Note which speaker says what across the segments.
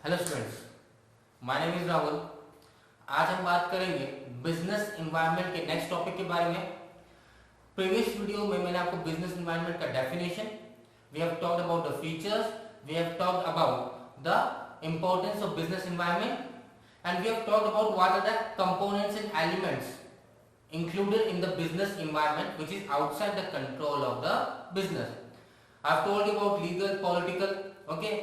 Speaker 1: Hello students, my name is Rahul. आज हम बात करेंगे बिजनेस एनवायरनमेंट के नेक्स्ट टॉपिक के बारे में। प्रीवियस वीडियो में मैंने आपको बिजनेस एनवायरनमेंट का definition, we have talked about the features, we have talked about the importance of business environment and we have talked about what are the components and elements included in the business environment which is outside the control of the business. I have told you about legal, political, okay,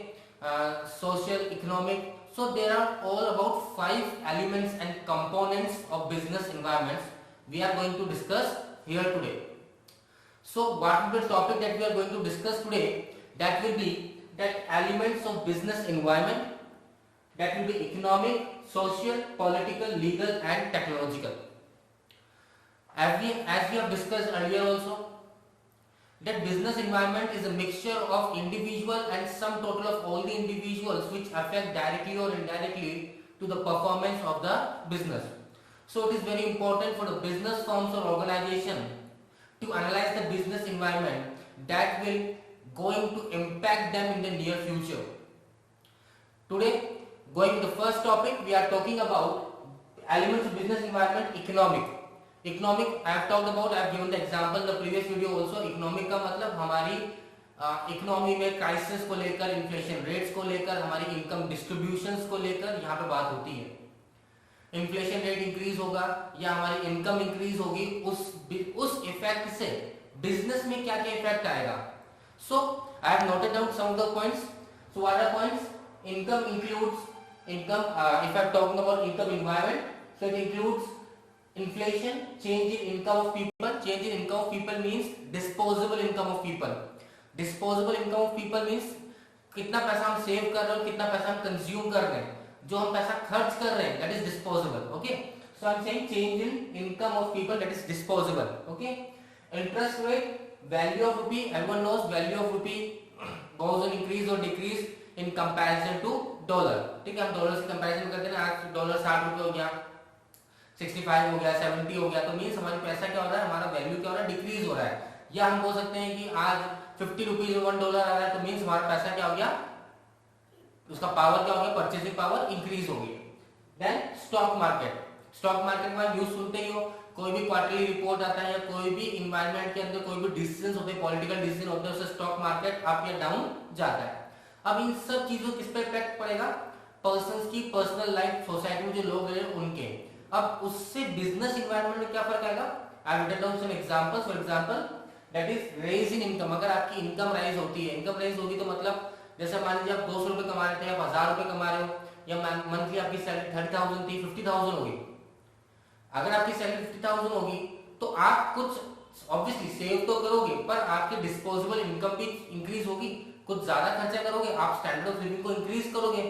Speaker 1: social, economic. So there are all about 5 elements and components of business environments we are going to discuss here today. So what will be the topic that we are going to discuss today? That will be that elements of business environment, that will be economic, social, political, legal and technological. As we have discussed earlier also, that business environment is a mixture of individual and sum total of all the individuals which affect directly or indirectly to the performance of the business. So it is very important for the business firms or organization to analyze the business environment that will going to impact them in the near future. Today, going to the first topic, we are talking about elements of business environment, economic. Economic I have talked about, I have given the example the previous video also. Economic का मतलब हमारी economy में crisis को लेकर, inflation rates को लेकर, हमारी income distributions को लेकर यहाँ पे बात होती है। इन्फ्लेशन रेट इंक्रीज होगा या हमारी इनकम इंक्रीज होगी, उस इफेक्ट से बिजनेस में क्या क्या इफेक्ट आएगा। So I have noted down some of the points. So what are points? Income includes income, if I am talking about income environment, so it includes inflation, change in income of people. Change in income of people means disposable income of people. Disposable income of people means कितना पैसा हम save कर रहे हैं, कितना पैसा हम consume कर रहे हैं, जो हम पैसा खर्च कर रहे हैं, that is disposable. Okay, so I'm saying change in income of people, that is disposable. Okay, interest rate, value of rupee, everyone knows value of rupee goes on increase or decrease in comparison to dollar. ठीक है, हम dollar से comparison करते हैं ना, आज dollar 60 रुपए हो गया, 65 हो गया, 70 हो गया, तो मीन्स हमारी पैसा क्या हो रहा है, हमारा वैल्यू क्या हो रहा है, डिक्रीज हो रहा है। या हम बोल सकते हैं कि आज 50 रुपीज में $1 आ रहा है, तो मीन्स हमारा पैसा क्या हो गया, उसका पावर क्या हो गया, परचेसिंग पावर इंक्रीज हो गई। Then stock market, stock market में न्यूज सुनते ही हो, कोई भी क्वार्टरली रिपोर्ट आता है या कोई भी इन्वायरमेंट के अंदर कोई भी डिसीजन होते हैं, पॉलिटिकल डिसीजन होते हैं, उससे स्टॉक मार्केट अप या डाउन जाता है। अब इन सब चीजों किस पे इफेक्ट पड़ेगा? पर्संस की पर्सनल लाइफ, सोसाइटी में जो लोग हैं उनके। अब उससे बिजनेस एनवायरनमेंट में क्या फर्क आएगा? I will tell down some examples. For example, that is raise in income. अगर आपकी इनकम राइज होती है, इनकम राइज होगी तो मतलब जैसे मान लीजिए आप 200 रुपए कमा रहे थे, आप 1000 रुपए कमा रहे हो, या मंथली आपकी सैलरी 30,000 थी, 50,000 होगी। अगर आपकी सैलरी 50,000 होगी तो आप कुछ ऑब्वियसली सेव तो करोगे, पर आपकी डिस्पोजेबल इनकम भी इंक्रीज होगी, कुछ ज्यादा खर्चा करोगे, आप स्टैंडर्ड ऑफ लिविंग को इंक्रीज करोगे।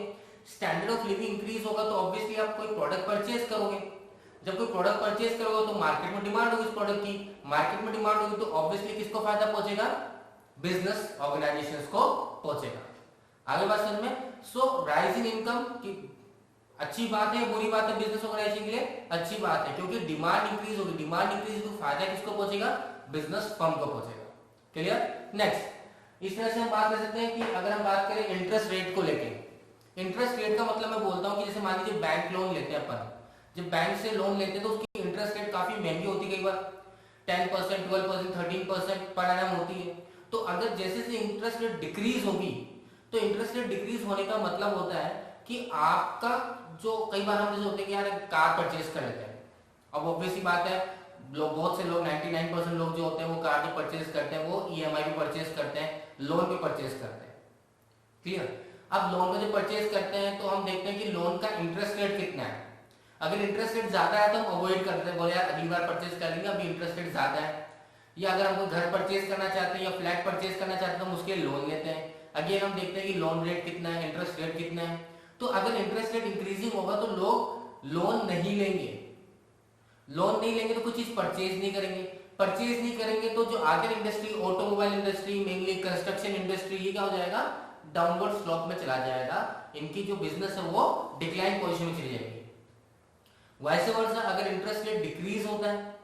Speaker 1: स्टैंडर्ड ऑफ लिविंग इंक्रीज होगा तो ऑब्वियसली आप कोई प्रोडक्ट परचेज करोगे। जब कोई प्रोडक्ट परचेज करोगे तो मार्केट में डिमांड होगी उस प्रोडक्ट की, मार्केट में डिमांड होगी तो ऑब्वियसली किसको फायदा पहुंचेगा? बिजनेस ऑर्गेनाइजेशंस को पहुंचेगा। आगे बात समझ में? सो राइज इन इनकम की अच्छी बात है, बुरी बात है बिजनेस ऑर्गेनाइजेशन के लिए? अच्छी बात है, क्योंकि डिमांड इंक्रीज होगी, डिमांड इंक्रीज तो फायदा किसको पहुंचेगा? बिजनेस फर्म को पहुंचेगा। क्लियर? नेक्स्ट, इस तरह से हम बात कर सकते हैं कि अगर हम बात करें इंटरेस्ट रेट को लेके, इंटरेस्ट रेट का मतलब मैं बोलता हूं कि जैसे मान लीजिए बैंक लोन लेते हैं अपन, जब बैंक से लोन लेते हैं तो उसकी इंटरेस्ट रेट काफी महंगी होती है, कई बार 10%, 12%, 13% पर एनम होती है। तो अगर जैसे से इंटरेस्ट रेट डिक्रीज होगी, तो इंटरेस्ट रेट डिक्रीज होने का मतलब होता है कि आपका जो, कई बार हम जैसे होते हैं कि यार कार परचेज कर लेते हैं, अब ऑब्वियसली बात है लोग, बहुत से लोग 99% लोग जो होते हैं वो कार जो परचेज करते हैं वो EMI पे परचेज करते हैं, लोन पे परचेज करते हैं। क्लियर? अब लोन पे जो परचेज करते हैं तो हम देखते हैं कि लोन का इंटरेस्ट रेट कितना है। अगर इंटरेस्ट रेट ज्यादा है तो हम अवॉइड करते हैं, बोले यार अगली बार परचेज कर लेंगे, अभी इंटरेस्ट रेट ज्यादा है। या अगर हम कोई घर परचेज करना चाहते हैं या फ्लैट परचेज करना चाहते हैं तो हम उसके लोन लेते हैं। अगेन हम देखते हैं कि लोन रेट कितना है, इंटरेस्ट रेट कितना है। तो अगर इंटरेस्ट रेट इंक्रीजिंग होगा तो लोग लोन नहीं लेंगे, लोन नहीं लेंगे तो कुछ चीज परचेज नहीं करेंगे, परचेज नहीं करेंगे तो जो आगे industry, automobile industry, mainly construction industry, ये क्या हो जाएगा? डाउनवर्ड स्लोप में चला जाएगा, इनकी जो बिजनेस है वो डिक्लाइन पोजीशन में चली जाएगी। वैसे वर्षा अगर इंटरेस्ट रेट डिक्रीज होता है,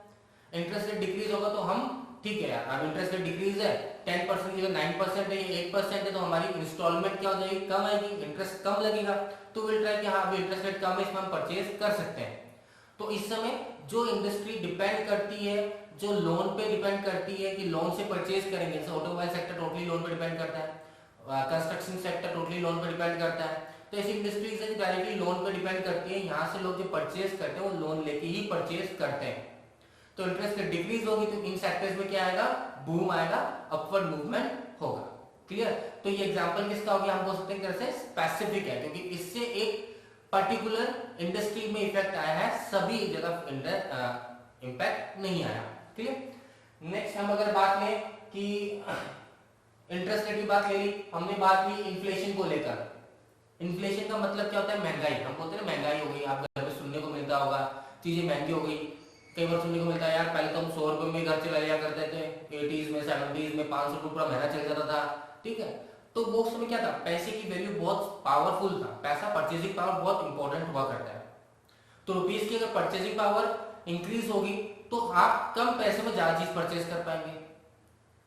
Speaker 1: इंटरेस्ट रेट डिक्रीज होगा तो हम ठीक है यार, अब इंटरेस्ट रेट डिक्रीज है 10% की जगह 9% है, 8% है, तो हमारी इंस्टॉलमेंट क्या हो जाएगी, कम आएगी, इंटरेस्ट कम लगेगा, तो विल ट्राई कि हाँ अभी इंटरेस्ट रेट कम है, इसमें हम परचेज कर सकते हैं। तो इस समय जो इंडस्ट्री डिपेंड करती है, जो लोन पे डिपेंड करती है कि लोन से परचेज करेंगे, जैसे ऑटोमोबाइल सेक्टर टोटली लोन पे डिपेंड करता है, कंस्ट्रक्शन सेक्टर टोटली लोन पे डिपेंड करता है, तो ऐसी इंडस्ट्रीज है डायरेक्टली लोन पे डिपेंड करती है, यहाँ से लोग जो परचेज करते हैं वो लोन लेके ही परचेज करते हैं। तो इंटरेस्ट रेट डिक्रीज होगी तो इन सेक्टर्स में क्या आएगा, बूम आएगा, अपवर्ड मूवमेंट होगा। क्लियर? तो ये एग्जांपल किसका हो गया, हम बोल सकते हैं कैसे स्पेसिफिक है, क्योंकि इससे एक पर्टिकुलर इंडस्ट्री में इफेक्ट आया है, सभी जगह इम्पैक्ट नहीं आया। क्लियर? नेक्स्ट हम अगर बात लें कि इंटरेस्ट रेट की बात ले ली हमने, बात ली इन्फ्लेशन को लेकर। इन्फ्लेशन का मतलब क्या होता है, महंगाई। हम बोलते हैं महंगाई हो गई, आप घर पे सुनने को मिलता होगा, चीजें महंगी हो गई। कई बार सुनने को मिलता है यार पहले तो हम 100 रुपए में घर चला लिया करते थे, 80s में 70s में 500 रुपये पूरा महीना चल जाता था। ठीक है, तो वो समय क्या था, पैसे की वैल्यू बहुत पावरफुल था, पैसा परचेजिंग पावर बहुत इंपॉर्टेंट हुआ करता है। तो रुपीज की अगर परचेजिंग पावर इंक्रीज होगी तो आप कम पैसे में ज्यादा चीज परचेज कर पाएंगे।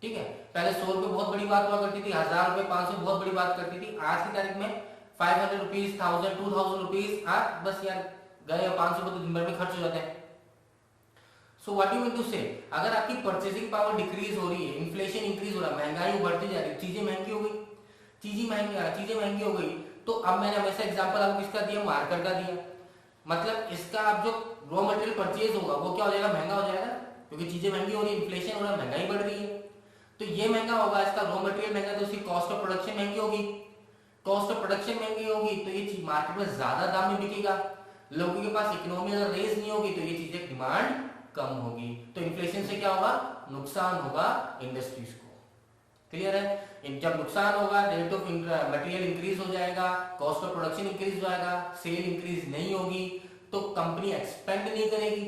Speaker 1: ठीक है, पहले 100 रुपए बहुत बड़ी बात हुआ करती थी, 1000 रुपए 500 बहुत बड़ी बात करती थी। आज की तारीख में 500 रुपीज, 1000, 2000 रुपीज आप बस यार गए, 500 रुपए तो दिन भर में खर्च हो जाते हैं। So what you mean to say, अगर आपकी परचेजिंग पावर डिक्रीज हो रही है, इन्फ्लेशन इंक्रीज हो रहा है, महंगाई बढ़ती जा रही है, चीजें महंगी हो गई, चीजें महंगी हो गई, तो अब मैंने हमेशा एग्जांपल आपको किसका दिया, मार्केट का दिया। मतलब इसका आप जो रॉ मटेरियल परचेज होगा वो क्या हो जाएगा, महंगा हो जाएगा, क्योंकि चीजें महंगी हो रही है, इन्फ्लेशन हो रहा है, महंगाई बढ़ रही है, तो ये महंगा होगा, इसका रॉ मटेरियल महंगा, तो उसकी कॉस्ट ऑफ प्रोडक्शन महंगी होगी, कॉस्ट ऑफ प्रोडक्शन महंगी होगी तो ये चीज मार्केट में ज्यादा दाम में बिकेगा, लोगों के पास इकोनॉमी अगर रेज नहीं होगी तो ये चीजें डिमांड कम होगी, तो इन्फ्लेशन से क्या होगा, नुकसान होगा इंडस्ट्रीज को। क्लियर है? जब नुकसान होगा, रेट ऑफ मटेरियल इंक्रीज हो जाएगा, कॉस्ट ऑफ प्रोडक्शन इंक्रीज हो जाएगा, सेल इंक्रीज नहीं होगी, तो कंपनी एक्सपेंड नहीं करेगी,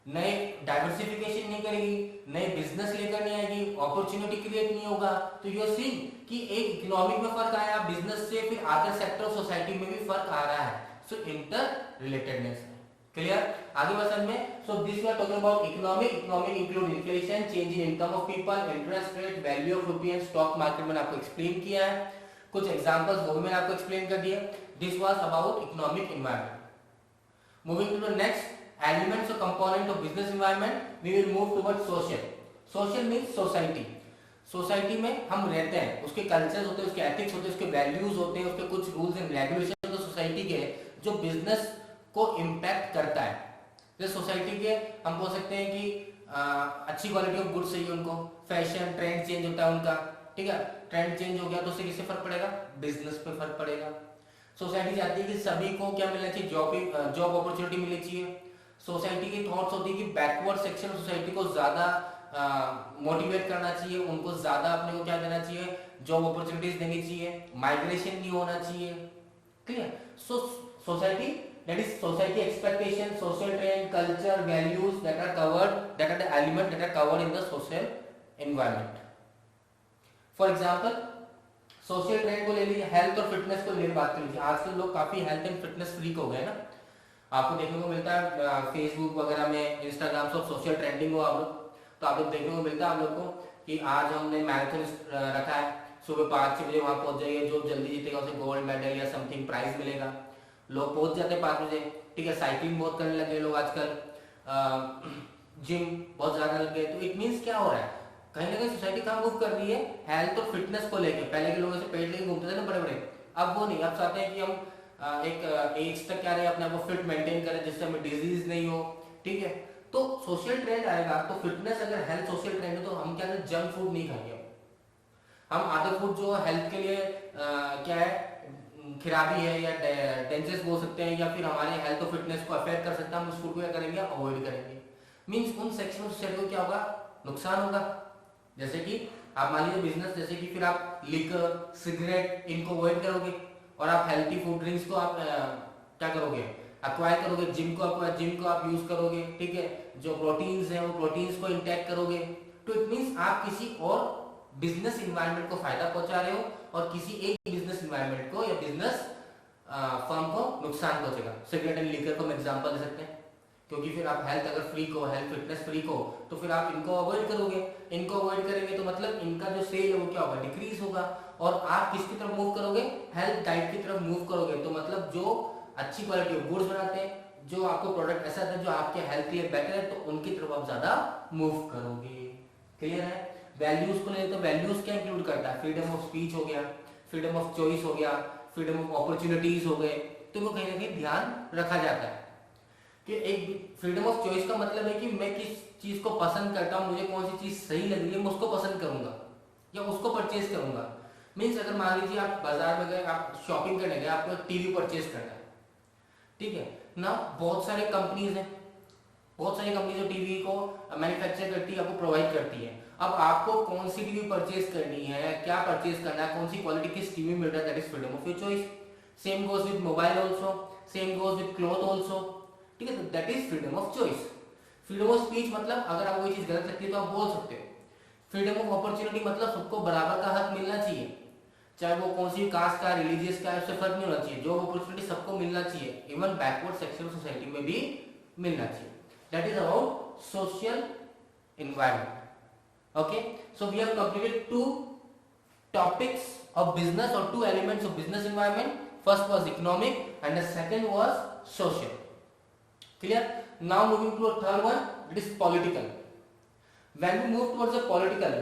Speaker 1: नए डाइवर्सिफिकेशन नहीं करेगी, नए बिजनेस लेकर नहीं आएगी, अपॉर्चुनिटी क्रिएट नहीं होगा। तो यू आर सीइंग कि एक इकोनॉमिक में फर्क आया, बिजनेस से फिर अदर सेक्टर ऑफ सोसाइटी में भी फर्क आ रहा है। So inter relatedness. क्लियर? आगे बढ़ते हैं। So this we are talking about economic include inflation, change in income of people, interest rate, value of rupee and stock market. मैंने आपको एक्सप्लेन किया है, कुछ एग्जांपल्स वो भी मैंने आपको एक्सप्लेन कर दिए। This was about economic environment. Moving to the next elements or component of business environment, we will move towards social. Social means society. Society में हम रहते हैं, उसके कल्चर्स होते हैं, उसके एथिक्स होते हैं, उसके वैल्यूज होते हैं, उसके कुछ रूल्स एंड रेगुलेशन होते हैं सोसाइटी के, जो बिजनेस को इम्पैक्ट करता है। जैसे सोसाइटी के हम बोल सकते हैं कि अच्छी क्वालिटी ऑफ गुड्स चाहिए उनको, फैशन ट्रेंड चेंज होता है उनका, ठीक है, ट्रेंड चेंज हो गया तो उससे किससे फर्क पड़ेगा, बिजनेस पे फर्क पड़ेगा। सोसाइटी चाहती है कि सभी को क्या मिलना चाहिए, जॉब अपॉर्चुनिटी मिलनी चाहिए। सोसाइटी की थॉट्स होती है कि बैकवर्ड सेक्शन सोसाइटी को ज्यादा मोटिवेट करना चाहिए, उनको ज्यादा अपने को क्या देना चाहिए, जॉब अपॉर्चुनिटीज देनी चाहिए, माइग्रेशन नहीं होना चाहिए। Clear? So society, that is society expectation, social trend, culture, values that are covered, that are the element that are covered in the social environment. For example, social trend को ले लीजिए, health और fitness को लेकर बात कर लीजिए। आजकल लोग काफी हेल्थ एंड फिटनेस फ्रीक हो गए ना, आपको देखने को मिलता है फेसबुक वगैरह में, इंस्टाग्राम सब सोशल ट्रेंडिंग हो आप लोग, तो आप लोग देखने को मिलता है आप लोग को कि आज हमने मैराथन रखा है, सुबह 5-6 बजे वहां पहुंच जाइए, जो जल्दी जीतेगा उसे गोल्ड मेडल या समथिंग प्राइज मिलेगा। लोग पहुंच जाते हैं 5 बजे, ठीक है, साइकिलिंग बहुत करने लगे लोग आजकल, जिम बहुत ज्यादा लग गए। तो इट मीन्स क्या हो रहा है, कहीं ना कहीं सोसाइटी कहाँ मूव कर रही है, हेल्थ और फिटनेस को लेकर। पहले के लोग ऐसे पेट लेके घूमते थे ना बड़े बड़े, अब वो नहीं, अब चाहते हैं कि हम एक एज तक क्या रहे, अपने आप को फिट मेंटेन करें जिससे हमें डिजीज नहीं हो। ठीक है, तो सोशल ट्रेंड आएगा तो फिटनेस, अगर हेल्थ सोशल ट्रेंड है तो हम क्या करें, जंक फूड नहीं खाएंगे, हम अदर फूड जो हेल्थ के लिए क्या है, खराबी है या डेंजरस बोल सकते हैं, या फिर हमारे हेल्थ और फिटनेस को अफेक्ट कर सकता है, हम उस फूड को क्या करेंगे, अवॉइड करेंगे। मीन्स उन सेक्शन ऑफ सोसाइटी को क्या होगा, नुकसान होगा। जैसे कि आप मान लीजिए बिजनेस, जैसे कि फिर आप लिकर, सिगरेट इनको अवॉइड करोगे और आप हेल्थी फूड ड्रिंक्स को आप क्या करोगे, अक्वायर करोगे, जिम को आप यूज करोगे, ठीक है, जो प्रोटीन्स हैं वो प्रोटीन्स को इंटेक करोगे। तो इट मीन्स आप किसी और बिजनेस इन्वायरमेंट को फायदा पहुंचा रहे हो और किसी एक बिजनेस इन्वायरमेंट को या बिजनेस फर्म को नुकसान पहुंचेगा। सिगरेट एंड लिकर को हम एग्जांपल दे सकते हैं। क्योंकि फिर आप हेल्थ अगर फ्रीक हो, हेल्थ फिटनेस फ्रीक हो, तो फिर आप इनको अवॉइड करोगे। इनको अवॉइड करेंगे तो मतलब इनका जो सेल है वो क्या होगा, डिक्रीज होगा। और आप किसकी तरफ मूव करोगे, हेल्थ डाइट की तरफ मूव करोगे। तो मतलब जो अच्छी क्वालिटी गुड्स बनाते हैं, जो आपको प्रोडक्ट ऐसा है जो आपके हेल्थ के लिए बेटर है, तो उनकी तरफ आप ज्यादा मूव करोगे। क्लियर है। वैल्यूज को ले तो वैल्यूज क्या इंक्लूड करता है, फ्रीडम ऑफ स्पीच हो गया, फ्रीडम ऑफ चॉइस हो गया, फ्रीडम ऑफ अपॉर्चुनिटीज हो गए। तो वो कहीं ना कहीं ध्यान रखा जाता है कि एक फ्रीडम ऑफ चॉइस का मतलब है कि मैं किस चीज को पसंद करता हूँ, मुझे कौन सी चीज सही लग रही है, मैं उसको पसंद करूंगा या उसको परचेज करूंगा। मीन्स अगर मान लीजिए आप बाजार में गए, आप शॉपिंग करने गए, आपको टीवी परचेज करना है, ठीक है ना। बहुत सारे कंपनीज हैं, बहुत सारी कंपनी जो टीवी को मैन्युफैक्चर करती है, आपको प्रोवाइड करती है। अब आपको कौन सी टीवी परचेज करनी है, क्या परचेज करना है, कौन सी क्वालिटी किस टीवी में मिल रहा है, that is freedom of your choice. Same goes with mobile also, same goes with cloth also, ठीक है। तो that is freedom of choice. Freedom of speech मतलब अगर आपको कोई चीज गलत लगती है तो आप बोल सकते हो। फ्रीडम ऑफ अपॉर्चुनिटी मतलब सबको बराबर का हक मिलना चाहिए, चाहे वो कौन सी कास्ट का, रिलीजियस का, उससे फर्क नहीं होना चाहिए। जो अपॉर्चुनिटी सबको मिलना चाहिए, इवन बैकवर्ड सेक्शन सोसाइटी में भी मिलना चाहिए। That is about social environment. Okay, so we have completed two topics of business or two elements of business environment. First was economic and the second was social. Clear? Now moving to a third one, it is political. When we move towards the political,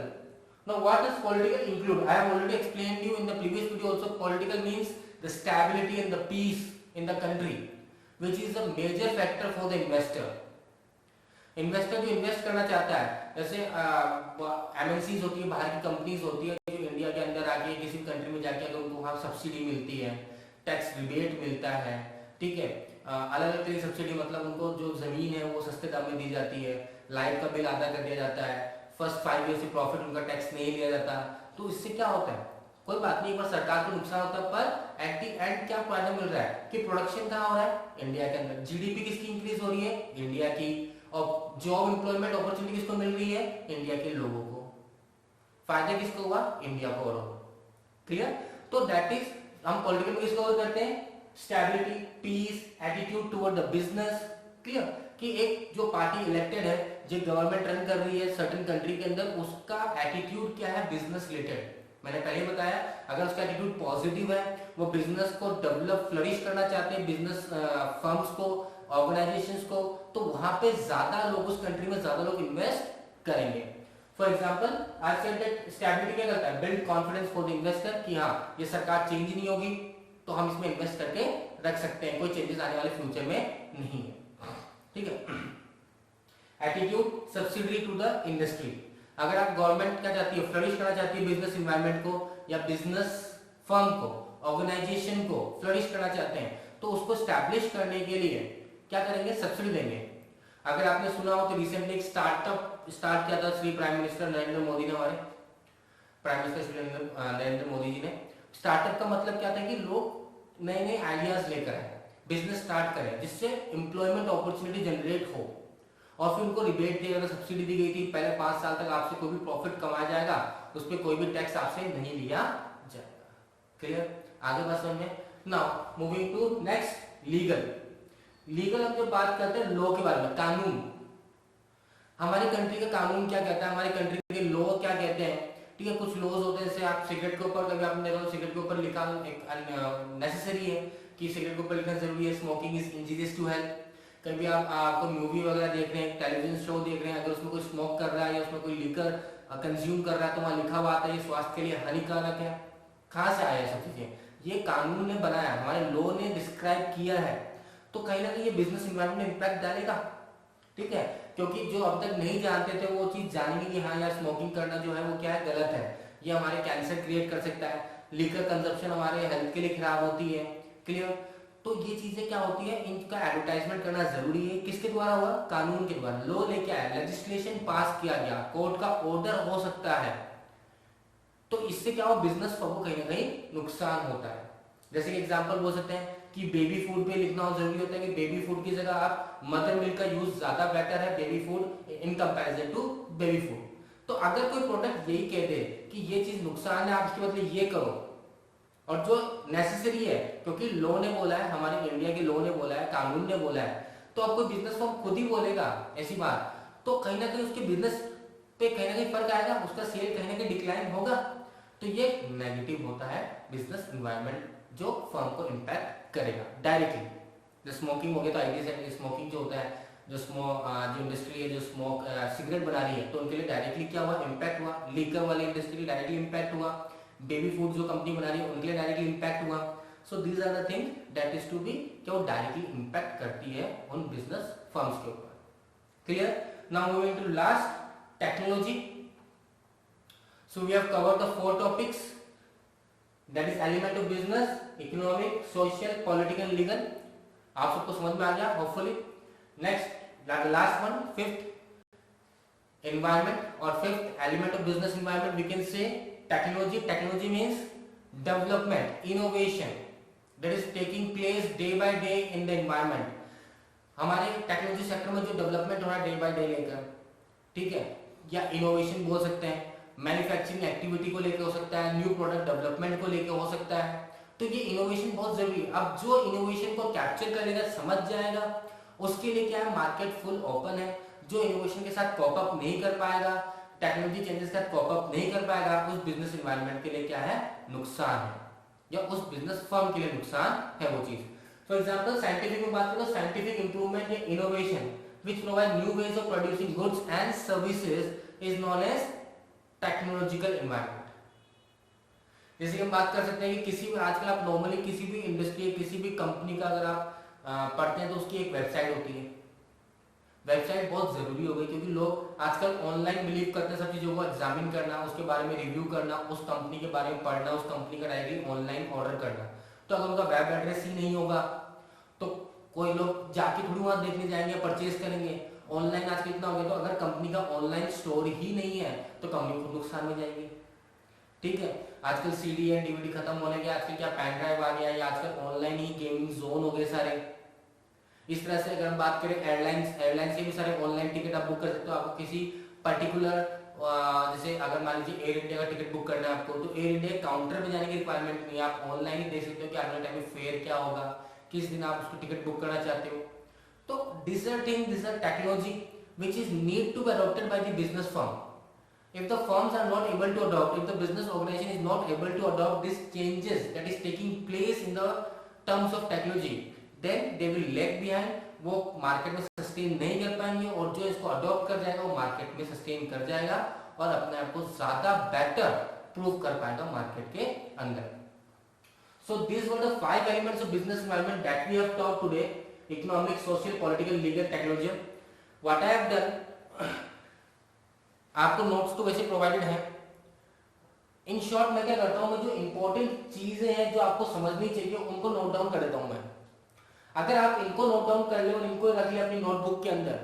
Speaker 1: now what does political include? I have already explained you in the previous video also. Political means the stability and the peace in the country, which is a major factor for the investor. Investor जो invest करना चाहता है, जैसे MNCs होती है, बाहर की companies होती है जो इंडिया के अंदर आके किसी कंट्री में जाके अगर उनको वहाँ सब्सिडी मिलती है, टैक्स रिबेट मिलता है, ठीक है, अलग अलग तरह की सब्सिडी, मतलब उनको जो जमीन है वो सस्ते दाम में दी जाती है, लाइट का बिल आधा कर दिया जाता है, फर्स्ट 5 ईयर से प्रॉफिट उनका टैक्स नहीं लिया जाता। तो इससे क्या होता है, कोई बात नहीं, एक बार सरकार को नुकसान होता है, पर एट दी एंड क्या फायदा मिल रहा है कि प्रोडक्शन कहाँ हो रहा है, इंडिया के अंदर। जीडीपी किसकी इंक्रीज हो रही है, इंडिया की। और जॉब एम्प्लॉयमेंट अपॉर्चुनिटी किसको मिल रही है, इंडिया के लोगों को। फायदा किसको हुआ, इंडिया को और। क्लियर? तो दैट इज, हम पॉलिटिकल में किसको कवर करते हैं, stability, peace, attitude toward the business. Clear? कि एक जो पार्टी इलेक्टेड है, जो गवर्नमेंट रन कर रही है सर्टेन कंट्री के अंदर, उसका एटीट्यूड क्या है, बिजनेस रिलेटेड। मैंने पहले बताया, अगर उसका एटीट्यूड पॉजिटिव है, वो बिजनेस को डेवलप, फ्लरिश करना चाहते हैं, बिजनेस फर्म्स को, ऑर्गेनाइजेशंस को, तो वहां पे ज्यादा लोग, उस कंट्री में ज्यादा लोग इन्वेस्ट करेंगे। For example, I said that stability क्या करता है, build confidence for the investor कि हाँ ये सरकार चेंज नहीं होगी तो हम इसमें इन्वेस्ट करके रख सकते हैं, कोई चेंजेस आने वाले फ्यूचर में नहीं है, ठीक है। Attitude subsidiary to the industry, अगर आप गवर्नमेंट क्या चाहती है, फ्लरिश करना चाहती है बिजनेस इन्वायरमेंट को, या बिजनेस फर्म को, ऑर्गेनाइजेशन को फ्लरिश करना चाहते हैं, तो उसको स्टैब्लिश करने के लिए क्या करेंगे, सब्सिडी देंगे। अगर आपने सुना हो तो रिसेंटली एक स्टार्टअप स्टार्ट किया था श्री प्राइम मिनिस्टर नरेंद्र मोदी ने, हमारे प्राइम मिनिस्टर श्री नरेंद्र मोदी जी ने। स्टार्टअप का मतलब क्या था कि लोग नए नए आइडियाज लेकर आए, बिजनेस स्टार्ट करें, जिससे एम्प्लॉयमेंट अपॉर्चुनिटी जनरेट हो, और फिर उनको रिबेट दिया गया, सब्सिडी दी गई थी। पहले 5 साल तक आपसे कोई भी प्रॉफिट कमाया जाएगा, उस पर कोई भी टैक्स आपसे नहीं लिया जाएगा। क्लियर? आगे बात समझ में। Now moving to next, legal. Legal हम जब बात करते हैं लॉ के बारे में, कानून, हमारी कंट्री का कानून क्या कहता है, हमारी कंट्री के लॉ क्या कहते हैं, ठीक है। कुछ लॉज होते हैं, जैसे आप सिगरेट के ऊपर, कभी आपने देखा सिगरेट के ऊपर लिखा एक नेसेसरी है कि सिगरेट के ऊपर लिखना जरूरी है, smoking is injurious to health. कभी आप कोई मूवी वगैरह देख रहे हैं, टेलीविजन शो देख रहे हैं, अगर उसमें कोई स्मोक कर रहा है या उसमें कोई लिकर कंज्यूम कर रहा है, तो वहाँ लिखा हुआ आता है ये स्वास्थ्य के लिए हानिकारक है। कहाँ से आया सब चीजें, ये कानून ने बनाया, हमारे लॉ ने डिस्क्राइब किया है। तो कहीं ना कहीं ये बिजनेस इन्वायरमेंट में इंपैक्ट डालेगा, ठीक है, क्योंकि जो अब तक नहीं जानते थे वो चीज जानेंगे कि हाँ यार स्मोकिंग करना जो है वो क्या है, गलत है, ये हमारे कैंसर क्रिएट कर सकता है, लिकर कंजप्शन हमारे हेल्थ के लिए खराब होती है। क्लियर? तो ये चीजें क्या होती है, इनका एडवर्टाइजमेंट करना जरूरी है। किसके द्वारा हुआ, कानून के द्वारा। लॉ लेके आया, लेजिस्लेशन पास किया गया, कोर्ट का ऑर्डर हो सकता है, तो इससे क्या हो, बिजनेस को कहीं ना कहीं नुकसान होता है। जैसे कि एग्जांपल बोल सकते हैं कि बेबी फूड पे लिखना हो जरूरी होता है कि बेबी फूड की जगह आप मदर मिल्क का यूज ज्यादा बेटर है, baby food in comparison to baby food. तो अगर कोई प्रोडक्ट यही कह दे कि ये चीज नुकसान है, आप इसके बदले ये करो, और जो नेसेसरी है, क्योंकि लॉ ने बोला है, हमारे इंडिया के लॉ ने बोला है, कानून ने बोला है, तो अब कोई बिजनेस फर्म खुद ही बोलेगा ऐसी बात, तो कहीं ना कहीं उसके बिजनेस पे कहीं ना कहीं फर्क आएगा, उसका सेल कहीं ना कहीं डिक्लाइन होगा। तो ये नेगेटिव होता है बिजनेस इन्वायरमेंट जो फर्म को इम्पैक्ट करेगा डायरेक्टली। जो स्मोकिंग हो गया, तो आइडिया स्मोकिंग जो होता है, जो इंडस्ट्री है जो सिगरेट बना रही है, तो उनके लिए डायरेक्टली क्या हुआ, इम्पैक्ट हुआ। लीकर वाली इंडस्ट्री के डायरेक्टली इम्पैक्ट हुआ। बेबी फूड जो कंपनी बना रही है उनके लिए डायरेक्टली इम्पैक्ट हुआ। So these are the things that is to be, क्या वो डायरेक्टली इम्पैक्ट करती है उन बिजनेस फर्म्स के ऊपर। Clear? Now moving to last, technology. So we have covered the 4 topics, that is element of business, economic, social, political, legal. आप सबको समझ में आ गया hopefully. Next, the last one, fifth environment or fifth element of business environment, we can say technology. Technology means development, innovation that is taking place day by day in the environment. हमारे technology sector में जो development हो रहा है day by day लेकर, ठीक है, या इनोवेशन बोल सकते हैं, मैन्युफैक्चरिंग एक्टिविटी को लेकर हो सकता है, न्यू प्रोडक्ट डेवलपमेंट को लेकर हो सकता है। तो ये इनोवेशन बहुत जरूरी है। अब जो इनोवेशन को कैप्चर कर लेगा, समझ जाएगा, उसके लिए क्या है, मार्केट फुल ओपन है। जो इनोवेशन के साथ कॉप अप नहीं कर पाएगा, टेक्नोलॉजी चेंजेस के साथ कॉप अप नहीं कर पाएगा, उस बिजनेस एनवायरनमेंट के लिए क्या है, नुकसान है, या उस बिजनेस फर्म के लिए नुकसान है वो चीज। फॉर एग्जांपल साइंटिफिक में बात करो, साइंटिफिक इंप्रूवमेंट या innovation which provide new ways of producing goods and services is known as technological environment. जैसे कि हम बात कर सकते हैं कि किसी भी, आजकल आप नॉर्मली किसी भी इंडस्ट्री, किसी भी कंपनी का अगर आप पढ़ते हैं तो उसकी एक वेबसाइट होती है। वेबसाइट बहुत जरूरी हो गई, क्योंकि लोग आजकल ऑनलाइन बिलीव करते हैं सब चीजों को एग्जामिन करना, उसके बारे में रिव्यू करना, उस कंपनी के बारे में पढ़ना, उस कंपनी का डायरेक्टली ऑनलाइन ऑर्डर करना। तो अगर उनका वेब एड्रेस ही नहीं होगा तो कोई लोग जाके थोड़ी वहां देखने जाएंगे, परचेज करेंगे। ऑनलाइन आजकल इतना हो गया, तो अगर कंपनी का ऑनलाइन स्टोर ही नहीं है तो कंपनी को नुकसान में जाएगी। ठीक है, आजकल सीडी एंड डीवीडी खत्म होने के, आजकल क्या पेन ड्राइव आ गया, या आजकल ऑनलाइन ही गेमिंग जोन हो गए सारे। इस तरह से अगर हम बात करें एयरलाइंस के भी सारे ऑनलाइन टिकट आप बुक कर सकते हो। आपको किसी पर्टिकुलर, जैसे अगर मान लीजिए एयर इंडिया का टिकट बुक करना है आपको, तो एयर इंडिया काउंटर पे जाने की रिक्वायरमेंट नहीं है, आप ऑनलाइन ही देख सकते हो कि आने टाइम में फेयर क्या होगा, किस दिन आप उसको टिकट बुक करना चाहते हो। तो this are technology which is need to be adopted by the business firm. If the firms are not able to adopt, if the business organization is not able to adopt these changes that is taking place in the terms of technology, then they will lag behind. वो market में sustain नहीं कर पाएंगे, और जो इसको adopt कर जाएगा वो मार्केट में सस्टेन कर जाएगा और अपने आप को ज्यादा बेटर प्रूव कर पाएगा मार्केट के अंदर। So these were the 5 elements of business environment that we have taught today: economic, social, political, legal, technology. What I have done, आपको नोट्स तो वैसे प्रोवाइडेड है। इन शॉर्ट मैं क्या करता हूं, मैं जो इंपॉर्टेंट चीजें हैं जो आपको समझनी चाहिए उनको नोट डाउन कर देता हूं मैं। अगर आप इनको नोट डाउन कर ले और इनको रख ले अपनी नोटबुक के अंदर,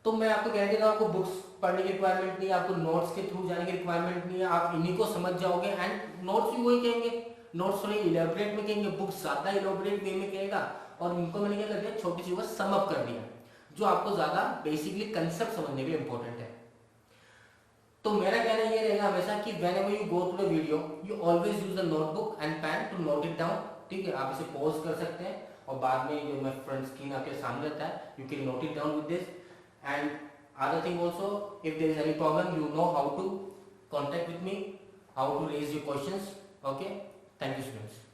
Speaker 1: तो मैं आपको कह देता हूं आपको बुक्स पढ़ने की रिक्वायरमेंट नहीं है, आपको नोट्स के थ्रू जाने की रिक्वायरमेंट नहीं है, आप इन्हीं को समझ जाओगे। एंड नोट्स भी वही कहेंगे, नोट्स थोड़े इलेबोरेट में कहेंगे, बुक्स ज्यादा इलेबोरेट वे में कहेगा, और इनको मैंने क्या कर दिया, छोटी चीजों को सम अप कर दिया जो आपको ज्यादा बेसिकली कंसेप्ट समझने के लिए इंपॉर्टेंट है। तो मेरा कहना ये रहेगा हमेशा कि whenever you go through the video, you always use the notebook and pen to note it down. ठीक है, आप इसे पॉज कर सकते हैं और बाद में जो मैं फ्रंट स्क्रीन आपके सामने रहता है, you can note it down with this. And other thing also, if there is any problem, you know how to contact with me, how to raise your questions. Okay, thank you students.